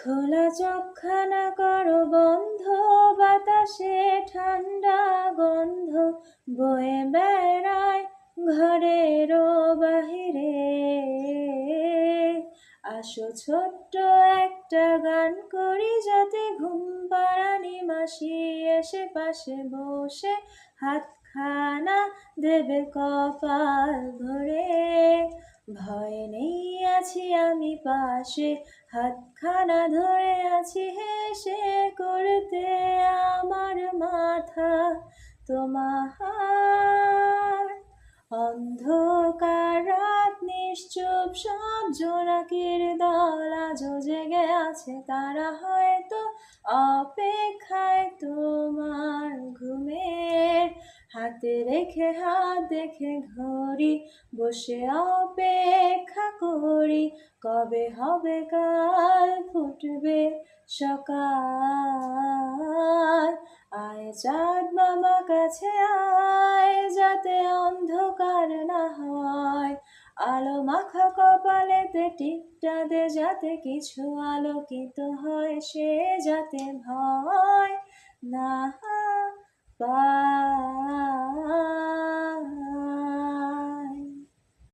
খোলা চোখখানা করো বন্ধ, বাতাসে ঠান্ডা গন্ধ বয়ে বেড়ায় ঘরেরও বাহিরে। আসো ছোট্ট একটা গান করি, যাতে ঘুম পাড়ানি মাসি এসে পাশে বসে হাতখানা দেবে কপাল ভরে। ভয় নেই, আছি আমি পাশে, হাতখানা ধরে আছি হেসে, করতে আমার মাথা তোমার। অন্ধকার রাত নিশ্চুপ, সব জোনাকির দল আজও জেগে আছে, তারা হয়তো অপেক্ষায় তোমার ঘুমের। হাতে রেখে হাত দেখে ঘড়ি, বসে অপেক্ষা করি, কবে হবে কাল, ফুটবে সকাল। আয় চাঁদ মামা কাছে আয়, যাতে অন্ধকার না হয়, আলো মাখা কপালেতে টিপটা দে, যাতে কিছু আলোকিত হয়, সে যাতে ভয় না পায়।